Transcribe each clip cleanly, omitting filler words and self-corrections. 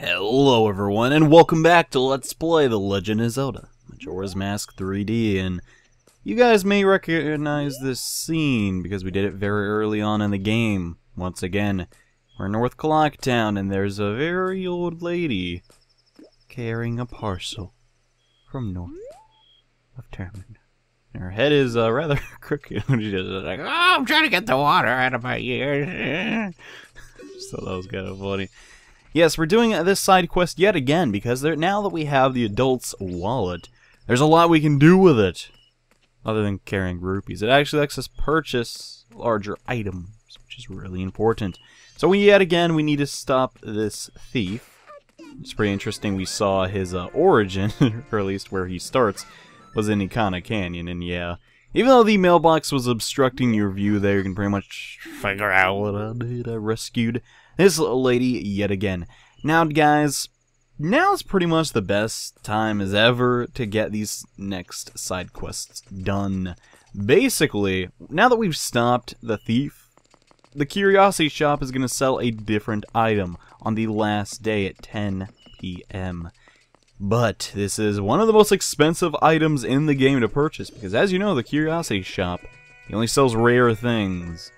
Hello everyone, and welcome back to Let's Play The Legend of Zelda, Majora's Mask 3D, and you guys may recognize this scene because we did it very early on in the game. Once again, we're in North Clock Town, and there's a very old lady carrying a parcel from north of Termina. Her head is rather crooked. She's just like, oh, I'm trying to get the water out of my ears. So that was kind of funny. Yes, we're doing this side quest yet again, because now that we have the adult's wallet, there's a lot we can do with it, other than carrying rupees. It actually lets us purchase larger items, which is really important. So yet again, we need to stop this thief. It's pretty interesting, we saw his origin, or at least where he starts, was in Ikana Canyon, and yeah, even though the mailbox was obstructing your view there, you can pretty much figure out what I did. I rescued this little lady yet again. Now, guys, now's pretty much the best time as ever to get these next side quests done. Basically, now that we've stopped the thief, the Curiosity Shop is going to sell a different item on the last day at 10 p.m. But this is one of the most expensive items in the game to purchase, because as you know, the Curiosity Shop, he only sells rare things.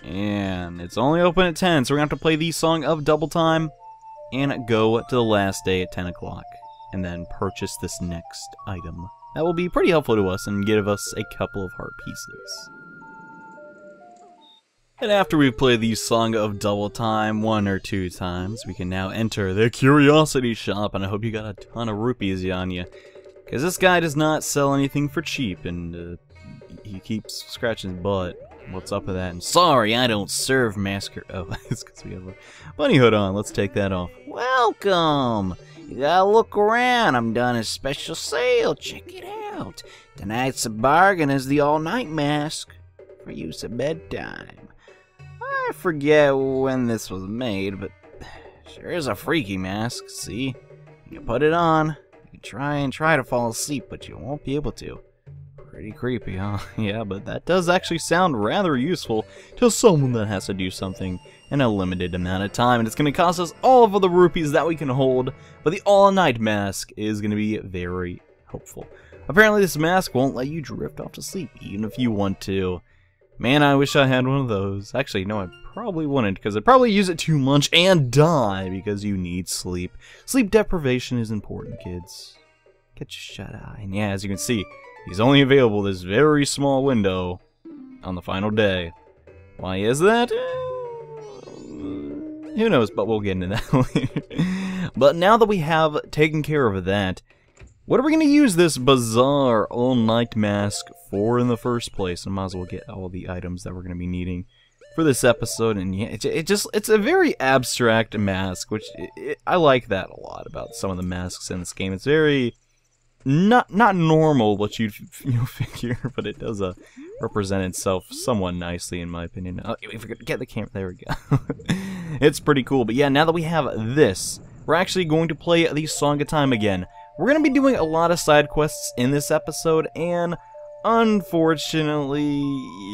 And it's only open at 10, so we're going to have to play the Song of Double Time and go to the last day at 10 o'clock, and then purchase this next item. That will be pretty helpful to us and give us a couple of heart pieces. And after we've played the Song of Double Time 1 or 2 times, we can now enter the Curiosity Shop, and I hope you got a ton of rupees on you, because this guy does not sell anything for cheap, and he keeps scratching his butt. What's up with that? And sorry, I don't serve masker. Oh, it's because we have a bunny hood on. Let's take that off. Welcome! You gotta look around. I'm done a special sale. Check it out. Tonight's bargain is the all-night mask for use at bedtime. I forget when this was made, but sure is a freaky mask. See? You can put it on. You can try to fall asleep, but you won't be able to. Pretty creepy, huh? Yeah, but that does actually sound rather useful to someone that has to do something in a limited amount of time, and it's going to cost us all of the rupees that we can hold, but the all-night mask is going to be very helpful. Apparently this mask won't let you drift off to sleep, even if you want to. Man, I wish I had one of those. Actually, no, I probably wouldn't, because I'd probably use it too much and die, because you need sleep. Sleep deprivation is important, kids. Get your shut-eye. And yeah, as you can see, he's only available this very small window on the final day. Why is that? Who knows, but we'll get into that later. But now that we have taken care of that, what are we going to use this bizarre all-night mask for in the first place? I might as well get all the items that we're going to be needing for this episode. And yeah, it's a very abstract mask, which I like that a lot about some of the masks in this game. It's very not normal what you'd figure, but it does represent itself somewhat nicely in my opinion. If we could get the camera, there we go. It's pretty cool. But yeah, now that we have this, we're actually going to play the Song of Time again. We're going to be doing a lot of side quests in this episode, and unfortunately,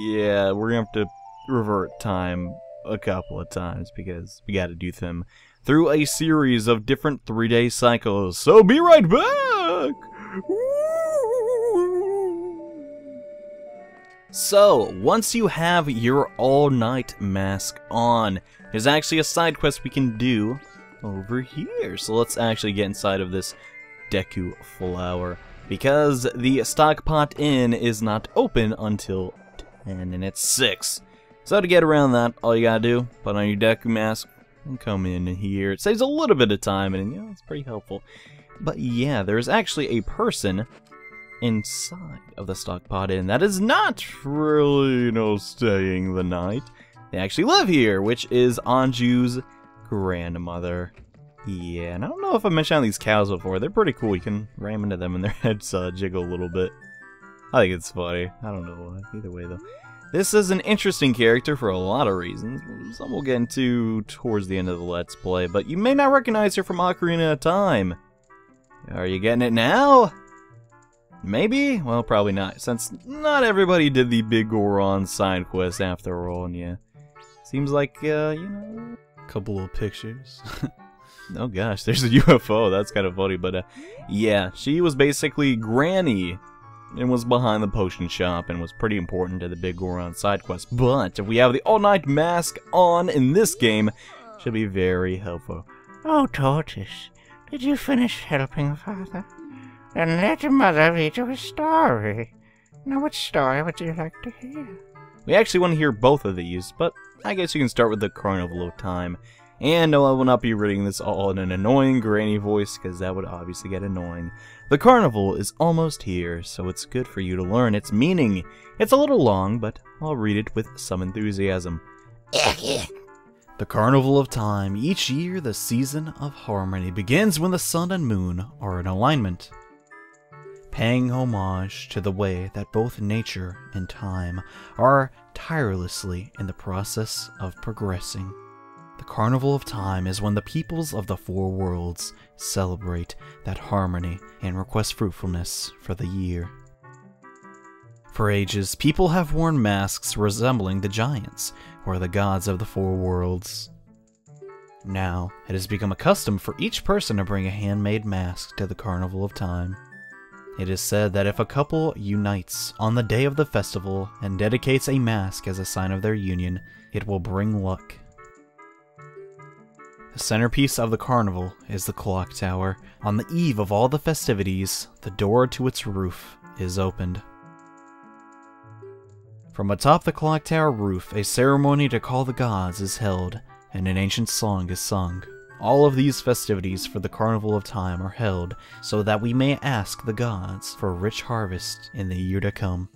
yeah, we're going to have to revert time a couple of times because we got to do them through a series of different 3-day cycles. So be right back! So, once you have your all-night mask on, there's actually a side quest we can do over here. So let's actually get inside of this Deku Flower, because the Stockpot Inn is not open until 10, and it's 6. So to get around that, all you gotta do, put on your Deku mask, and come in here. It saves a little bit of time, and you know, it's pretty helpful. But yeah, there's actually a person inside of the Stockpot Inn that is not really, you know, staying the night. They actually live here, which is Anju's grandmother. Yeah, and I don't know if I mentioned these cows before. They're pretty cool. You can ram into them and their heads jiggle a little bit. I think it's funny. I don't know why. Either way, though. This is an interesting character for a lot of reasons. Some we'll get into towards the end of the Let's Play, but you may not recognize her from Ocarina of Time. Are you getting it now? Maybe? Well, probably not, since not everybody did the Big Goron side quest after all, and yeah. Seems like, you know, a couple of pictures. Oh gosh, there's a UFO. That's kind of funny, but yeah, she was basically Granny and was behind the potion shop and was pretty important to the big Gorman side quest. But if we have the all-night mask on in this game, should be very helpful. Oh, Tortoise, did you finish helping Father? Then let Mother read you a story. Now, what story would you like to hear? We actually want to hear both of these, but I guess you can start with the Carnival of Time. And no, I will not be reading this all in an annoying granny voice, because that would obviously get annoying. The Carnival is almost here, so it's good for you to learn its meaning. It's a little long, but I'll read it with some enthusiasm. The Carnival of Time. Each year, the season of harmony begins when the sun and moon are in alignment, paying homage to the way that both nature and time are tirelessly in the process of progressing. The Carnival of Time is when the peoples of the four worlds celebrate that harmony and request fruitfulness for the year. For ages, people have worn masks resembling the giants, or the gods of the four worlds. Now, it has become a custom for each person to bring a handmade mask to the Carnival of Time. It is said that if a couple unites on the day of the festival and dedicates a mask as a sign of their union, it will bring luck. The centerpiece of the carnival is the clock tower. On the eve of all the festivities, the door to its roof is opened. From atop the clock tower roof, a ceremony to call the gods is held, and an ancient song is sung. All of these festivities for the Carnival of Time are held so that we may ask the gods for a rich harvest in the year to come.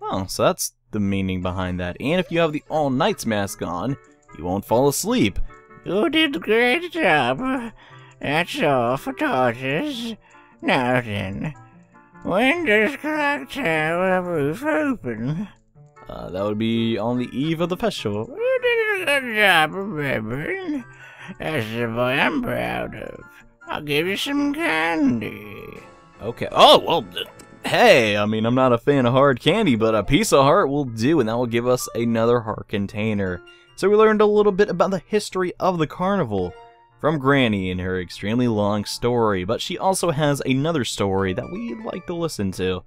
Oh, so that's the meaning behind that. And if you have the All Nights mask on, you won't fall asleep. You did a great job. That's all for Tortoise. Now then, when does Clock Tower roof open? That would be on the eve of the festival. You did a good job remembering. That's the boy I'm proud of. I'll give you some candy. Okay. Oh, well, hey, I mean, I'm not a fan of hard candy, but a piece of heart will do, and that will give us another heart container. So we learned a little bit about the history of the carnival from Granny in her extremely long story, but she also has another story that we'd like to listen to.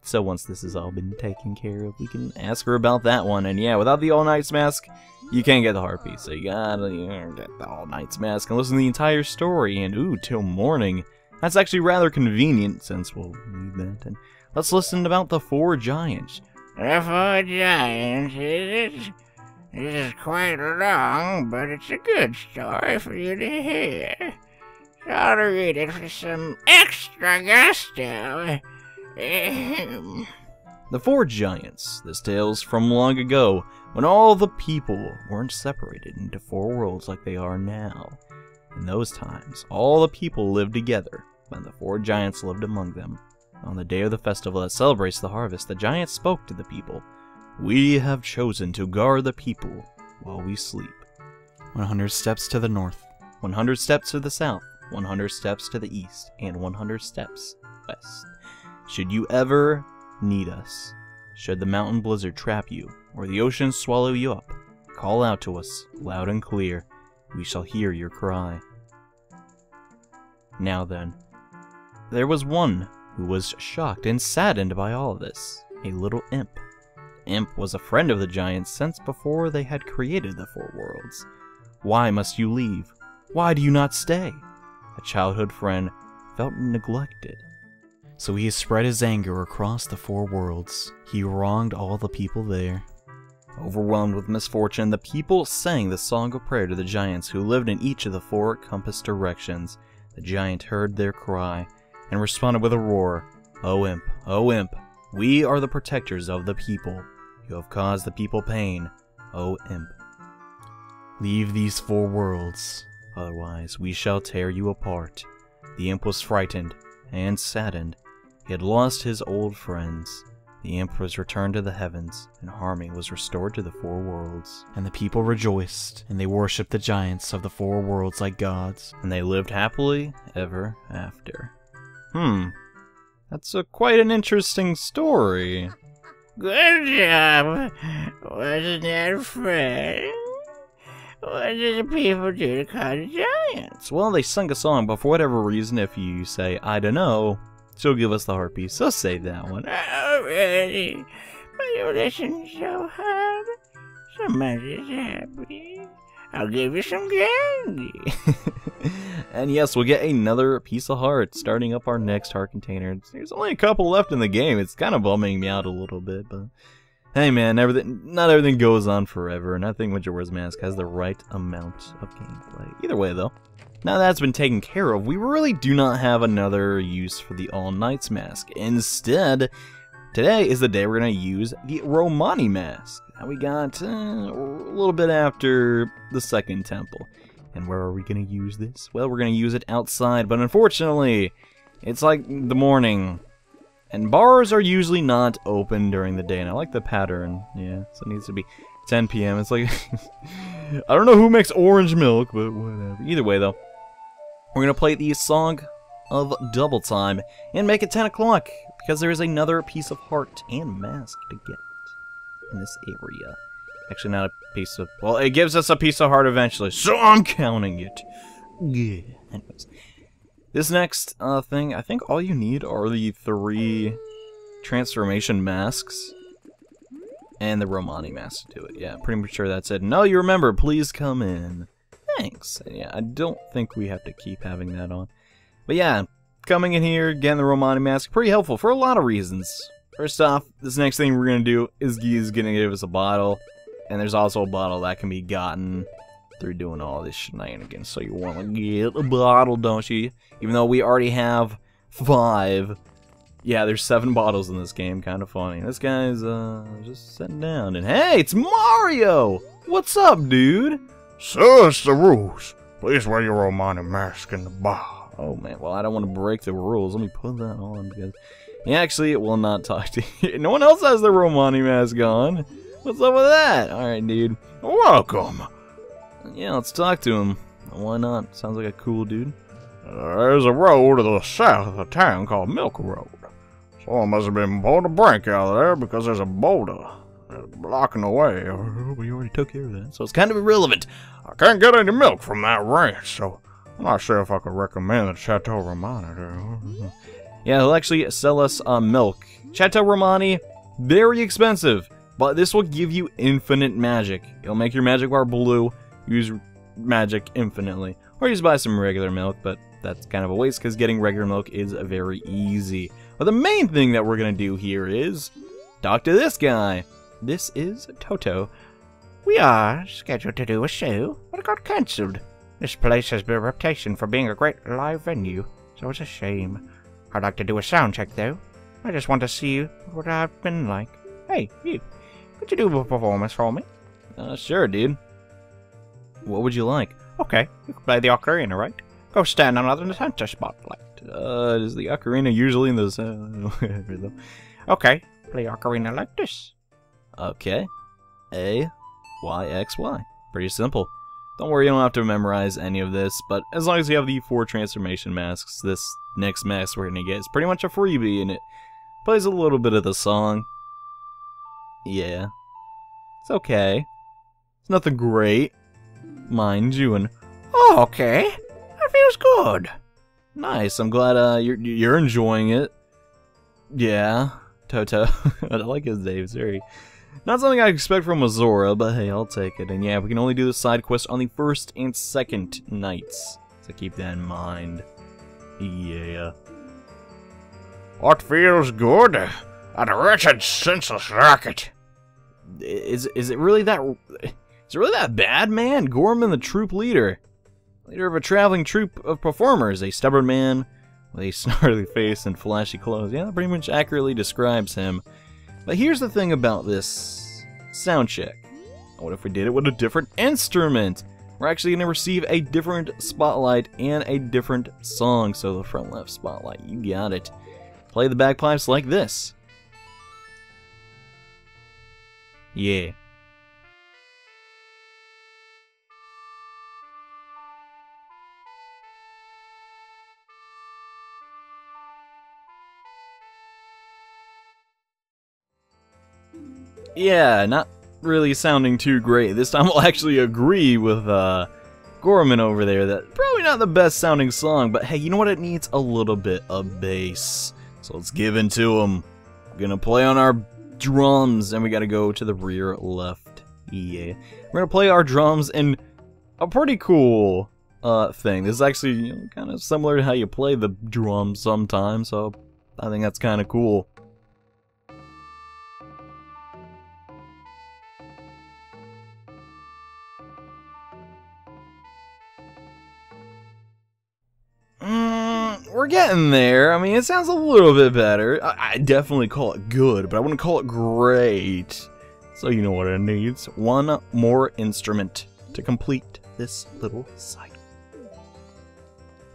So once this has all been taken care of, we can ask her about that one. And yeah, without the All Nights mask, you can't get the heart piece. So you gotta get the All Nights mask and listen to the entire story. And ooh, till morning. That's actually rather convenient, since we'll need that. And let's listen about the four giants. The four giants, is it? This is quite long, but it's a good story for you to hear. So I'll read it for some extra gusto. The four giants. This tale's from long ago, when all the people weren't separated into four worlds like they are now. In those times, all the people lived together, and the four giants lived among them. On the day of the festival that celebrates the harvest, the giants spoke to the people. We have chosen to guard the people while we sleep. 100 steps to the north, 100 steps to the south, 100 steps to the east, and 100 steps west. Should you ever need us, should the mountain blizzard trap you, or the ocean swallow you up, call out to us, loud and clear. We shall hear your cry. Now then, there was one who was shocked and saddened by all of this, a little imp. The imp was a friend of the giants since before they had created the four worlds. Why must you leave? Why do you not stay? A childhood friend felt neglected. So he spread his anger across the four worlds. He wronged all the people there. Overwhelmed with misfortune, the people sang the song of prayer to the giants who lived in each of the four compass directions. The giant heard their cry and responded with a roar. O imp, we are the protectors of the people. You have caused the people pain, O imp. Leave these four worlds, otherwise we shall tear you apart. The imp was frightened and saddened. He had lost his old friends. The imp was returned to the heavens, and harmony was restored to the four worlds. And the people rejoiced, and they worshipped the giants of the four worlds like gods. And they lived happily ever after. That's quite an interesting story. Good job, wasn't that fun? What did the people do to call the giants? Well, they sung a song, but for whatever reason, if you say, I don't know, she'll give us the heart piece, so save that one. Already. But you listen so hard. Somebody's happy. I'll give you some candy. And yes, we'll get another piece of heart, starting up our next heart container. There's only a couple left in the game. It's kind of bumming me out a little bit, but hey man, not everything goes on forever, and I think Majora's Mask has the right amount of gameplay. Either way though, now that's been taken care of, we really do not have another use for the All Knights Mask. Instead, today is the day we're going to use the Romani Mask. Now we got a little bit after the second temple. And where are we going to use this? Well, we're going to use it outside, but unfortunately, it's like the morning. And bars are usually not open during the day, and I like the pattern. Yeah, so it needs to be 10 p.m. It's like, I don't know who makes orange milk, but whatever. Either way, though, we're going to play the Song of Double Time and make it 10 o'clock, because there is another piece of heart and mask to get in this area. Actually, not a piece of... Well, it gives us a piece of heart eventually, so I'm counting it. Yeah. Anyways. This next thing, I think all you need are the 3 transformation masks and the Romani mask to do it. Yeah, pretty much sure that's it. No, you remember, please come in. Thanks. Yeah, I don't think we have to keep having that on. But yeah, coming in here, getting the Romani mask, pretty helpful for a lot of reasons. First off, this next thing we're going to do is he's going to give us a bottle. And there's also a bottle that can be gotten through doing all this shenanigans. So you want to get a bottle, don't you? Even though we already have 5. Yeah, there's 7 bottles in this game. Kind of funny. This guy's just sitting down. And hey, it's Mario! What's up, dude? So it's the rules. Please wear your Romani mask in the bar. Oh, man. Well, I don't want to break the rules. Let me put that on because he actually will not talk to you. No one else has the Romani mask on. What's up with that? Alright, dude. Welcome. Yeah, let's talk to him. Why not? Sounds like a cool dude. There's a road to the south of the town called Milk Road. Someone must have been pulling a brink out of there because there's a boulder blocking the way. We already took care of that, so it's kind of irrelevant. I can't get any milk from that ranch, so I'm not sure if I could recommend the Chateau Romani. Yeah, he'll actually sell us milk. Chateau Romani, very expensive. But this will give you infinite magic. It'll make your magic bar blue, use magic infinitely. Or just buy some regular milk, but that's kind of a waste because getting regular milk is very easy. But the main thing that we're going to do here is talk to this guy. This is Toto. We are scheduled to do a show, but it got cancelled. This place has a reputation for being a great live venue, so it's a shame. I'd like to do a sound check, though. I just want to see what I've been like. Hey, you. Could you do a performance for me? Sure, dude. What would you like? Okay, you can play the ocarina, right? Go stand on the center spotlight. Is the ocarina usually in the... Okay, play ocarina like this. Okay. A, Y, X, Y. Pretty simple. Don't worry, you don't have to memorize any of this, but as long as you have the 4 transformation masks, this next mask we're gonna get is pretty much a freebie, and it plays a little bit of the song. Yeah. It's okay. It's nothing great, mind you, and... Oh, okay. That feels good. Nice, I'm glad you're enjoying it. Yeah, Toto. I like his name, it's very... Not something I expect from Majora, but hey, I'll take it. And yeah, we can only do the side quest on the first and second nights, so keep that in mind. Yeah. What feels good? A wretched, senseless racket. Is it really that bad, man? Gorman, the troop leader of a traveling troupe of performers, a stubborn man with a snarly face and flashy clothes. Yeah, that pretty much accurately describes him. But here's the thing about this sound check. What if we did it with a different instrument? We're actually going to receive a different spotlight and a different song. So the front left spotlight, you got it. Play the bagpipes like this. Yeah. Yeah, not really sounding too great. This time I'll actually agree with Gorman over there that probably not the best sounding song, but hey, you know what? It needs a little bit of bass. So let's give in to him. We're gonna play on our drums, and we gotta go to the rear left. Yeah. We're gonna play our drums in a pretty cool thing. This is actually, you know, kind of similar to how you play the drums sometimes, so I think that's kind of cool. We're getting there. I mean, it sounds a little bit better. I definitely call it good, but I wouldn't call it great. So you know what it needs. One more instrument to complete this little cycle.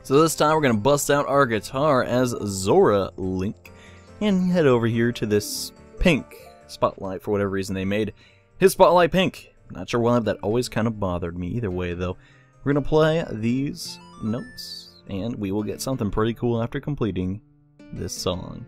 So this time we're going to bust out our guitar as Zora Link and head over here to this pink spotlight. For whatever reason they made his spotlight pink. Not sure why, that always kind of bothered me. Either way though, we're going to play these notes and we will get something pretty cool after completing this song.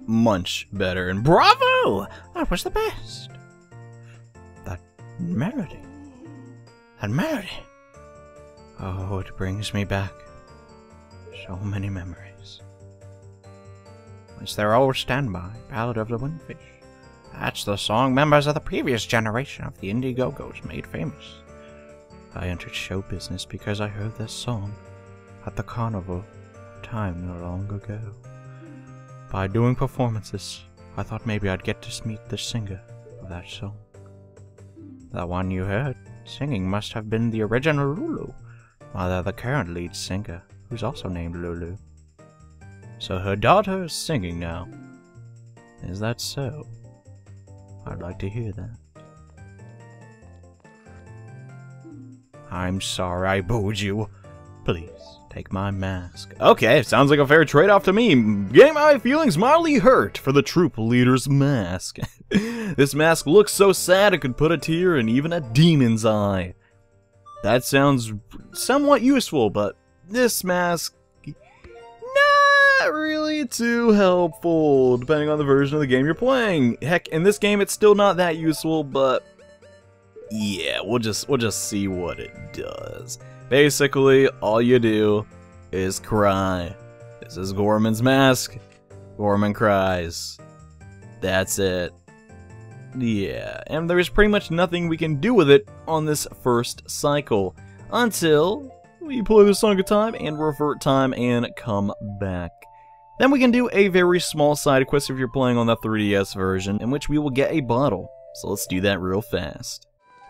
Much better, and bravo! That was the best. That melody. That melody. Oh, it brings me back so many memories. It's their old standby, Ballad of the Windfish. That's the song members of the previous generation of the Indie-Go-Go's made famous. I entered show business because I heard this song at the Carnival time not long ago. By doing performances, I thought maybe I'd get to meet the singer of that song. The one you heard singing must have been the original Lulu, while the current lead singer, who's also named Lulu. So her daughter is singing now. Is that so? I'd like to hear that. I'm sorry I booed you. Please, take my mask. Okay, sounds like a fair trade-off to me. Getting my feelings mildly hurt for the troop leader's mask. This mask looks so sad it could put a tear in even a demon's eye. That sounds somewhat useful, but this mask, not really too helpful, depending on the version of the game you're playing. Heck, in this game it's still not that useful, but yeah, we'll just see what it does. Basically, all you do is cry. This is Gorman's mask. Gorman cries. That's it. Yeah, and there's pretty much nothing we can do with it on this first cycle until we play the song of time and revert time and come back. Then we can do a very small side quest if you're playing on the 3DS version, in which we will get a bottle. So let's do that real fast.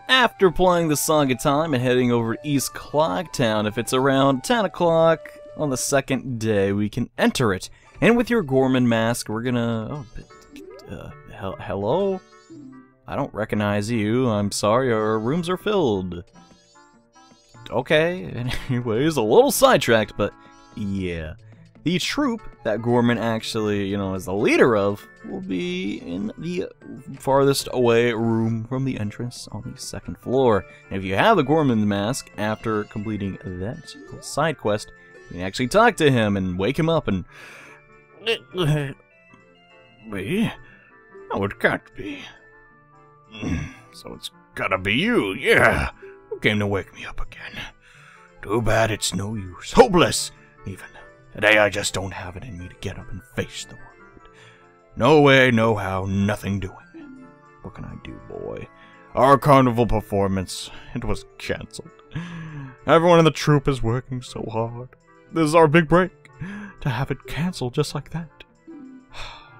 After playing the Song of Time and heading over to East Clocktown, if it's around 10 o'clock on the second day, we can enter it. And with your Gorman mask, we're gonna... hello? I don't recognize you. I'm sorry, our rooms are filled. Okay, anyways, a little sidetracked, but yeah. The troop that Gorman actually, you know, is the leader of will be in the farthest away room from the entrance on the second floor. And if you have the Gorman mask, after completing that side quest, you can actually talk to him and wake him up and... Me? Oh, it can't be. So it's gotta be you, yeah. Who came to wake me up again? Too bad it's no use. Hopeless, even. Today I just don't have it in me to get up and face the world. No way, no how, nothing doing. What can I do, boy? Our carnival performance, it was cancelled. Everyone in the troupe is working so hard. This is our big break. To have it cancelled just like that.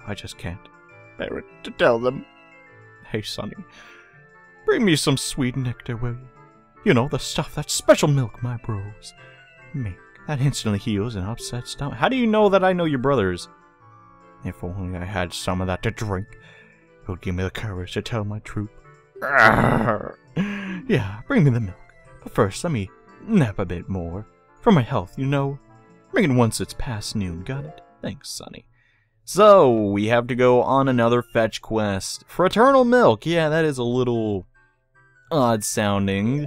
I just can't bear it to tell them. Hey, Sonny, bring me some sweet nectar, will you? You know, the stuff that special milk my bros make. That instantly heals an upset stomach. How do you know that I know your brothers? If only I had some of that to drink, it would give me the courage to tell my troop. Yeah, bring me the milk. But first, let me nap a bit more. For my health, you know. Bring it once it's past noon, got it? Thanks, Sonny. So, we have to go on another fetch quest. Fraternal milk. Yeah, that is a little odd sounding.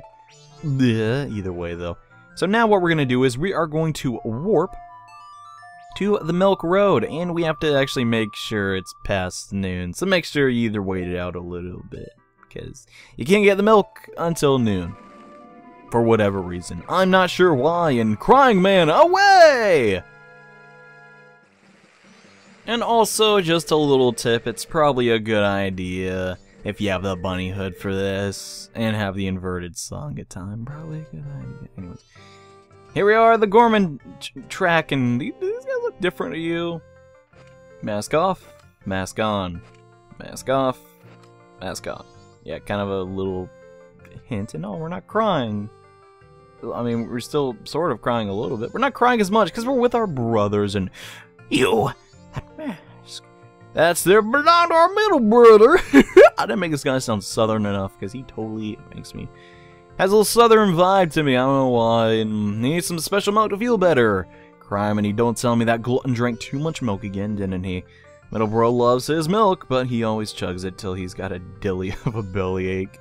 Bleh, either way, though. So now what we're going to do is we are going to warp to the Milk Road, and we have to actually make sure it's past noon. So make sure you either wait it out a little bit, because you can't get the milk until noon. For whatever reason. I'm not sure why, and Crying Man, away! And also, just a little tip, it's probably a good idea, if you have the bunny hood for this, and have the inverted song at time. Probably a good idea. Anyways. Here we are, the Gorman track, and these guys look different to you. Mask off, mask on. Mask off, mask on. Yeah, kind of a little hint, and no, we're not crying. I mean, we're still sort of crying a little bit. We're not crying as much, because we're with our brothers, and you, that mask. That's their belong to our middle brother. I didn't make this guy sound southern enough, because he totally makes me... Has a little southern vibe to me, I don't know why, and he needs some special milk to feel better. Crime, and he don't tell me that glutton drank too much milk again, didn't he? Middle bro loves his milk, but he always chugs it till he's got a dilly of a bellyache.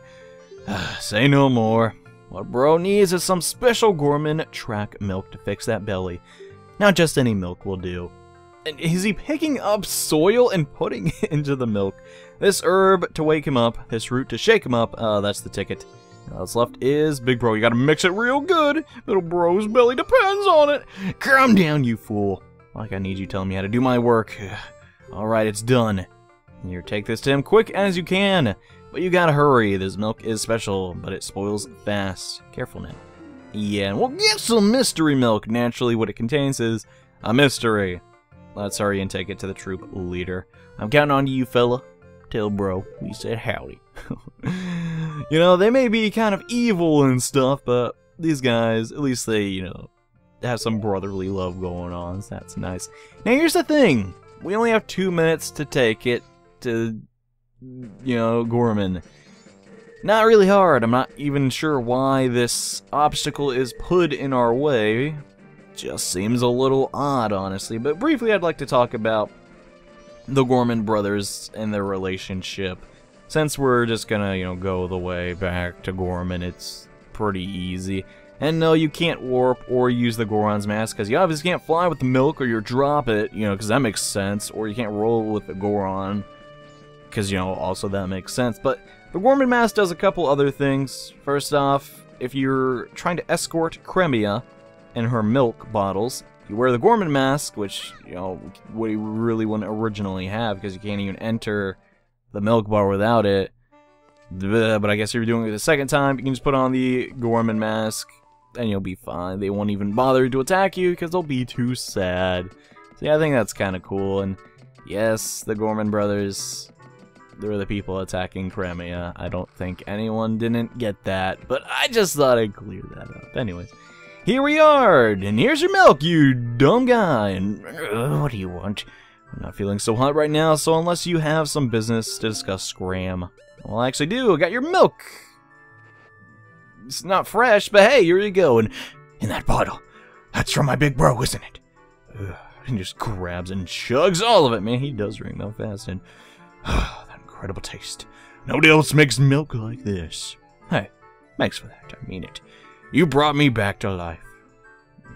Say no more. What bro needs is some special Gorman track milk to fix that belly. Not just any milk will do. And is he picking up soil and putting it into the milk? This herb to wake him up, this root to shake him up, that's the ticket. All that's left is Big Bro. You gotta mix it real good. Little bro's belly depends on it. Calm down, you fool. Like I need you telling me how to do my work. Alright, it's done. Here, take this to him quick as you can. But you gotta hurry. This milk is special, but it spoils fast. Careful now. Yeah, and we'll get some mystery milk. Naturally, what it contains is a mystery. Let's hurry and take it to the troop leader. I'm counting on you, fella. Tell bro we said howdy. You know, they may be kind of evil and stuff, but these guys, at least they, you know, have some brotherly love going on, so that's nice. Now here's the thing. We only have 2 minutes to take it to, you know, Gorman. Not really hard. I'm not even sure why this obstacle is put in our way. Just seems a little odd, honestly. But briefly, I'd like to talk about the Gorman brothers and their relationship. Since we're just gonna, you know, go the way back to Gorman, it's pretty easy. And no, you can't warp or use the Goron's mask, because you obviously can't fly with the milk or you drop it, you know, because that makes sense. Or you can't roll with the Goron, because, you know, also that makes sense. But the Gorman mask does a couple other things. First off, if you're trying to escort Cremia and her milk bottles, you wear the Gorman mask, which, you know, what you really wouldn't originally have, because you can't even enter the milk bar without it. But I guess if you're doing it the second time, you can just put on the Gorman mask, and you'll be fine. They won't even bother to attack you, because they'll be too sad. So yeah, I think that's kind of cool. And yes, the Gorman brothers, they're the people attacking Cremia. I don't think anyone didn't get that, but I just thought I'd clear that up. Anyways. Here we are, and here's your milk, you dumb guy. And what do you want? I'm not feeling so hot right now, so unless you have some business to discuss, scram. Well, I actually do. I got your milk. It's not fresh, but hey, here you go. And in that bottle, that's from my big bro, isn't it? And just grabs and chugs all of it. Man, he does drink milk fast, and that incredible taste. Nobody else makes milk like this. Hey, thanks for that. I mean it. You brought me back to life.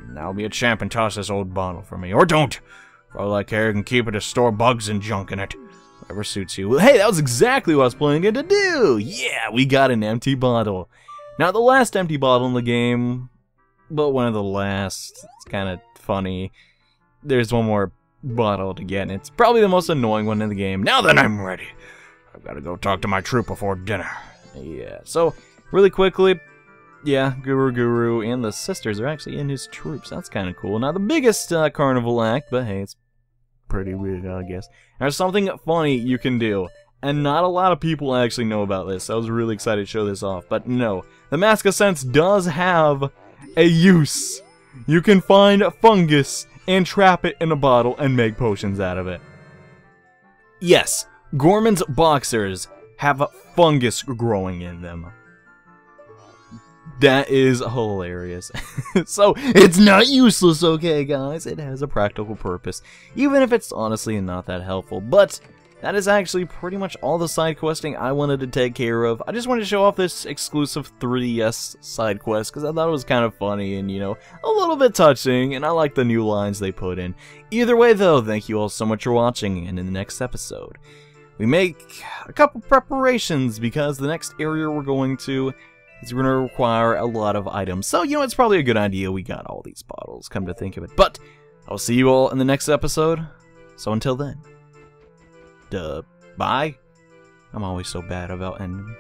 Now be a champ and toss this old bottle for me. Or don't. For all I care, you can keep it to store bugs and junk in it. Whatever suits you. Well, hey, that was exactly what I was planning to do. Yeah, we got an empty bottle. Not the last empty bottle in the game, but one of the last. It's kind of funny. There's one more bottle to get, and it's probably the most annoying one in the game. Now then, I'm ready. I've got to go talk to my troop before dinner. Yeah, so, really quickly, yeah, Guru and the sisters are actually in his troops. That's kind of cool. Not the biggest carnival act, but hey, it's pretty weird, I guess. There's something funny you can do, and not a lot of people actually know about this. I was really excited to show this off, but no. The Mask of Sense does have a use. You can find fungus and trap it in a bottle and make potions out of it. Yes, Gorman's boxers have fungus growing in them. That is hilarious. So, it's not useless, okay, guys? It has a practical purpose, even if it's honestly not that helpful. But that is actually pretty much all the side questing I wanted to take care of. I just wanted to show off this exclusive 3DS side quest because I thought it was kind of funny and, you know, a little bit touching, and I like the new lines they put in. Either way, though, thank you all so much for watching, and in the next episode, we make a couple preparations because the next area we're going to is going to require a lot of items. So, you know, it's probably a good idea we got all these bottles, come to think of it. But I'll see you all in the next episode. So until then, bye. I'm always so bad about endings.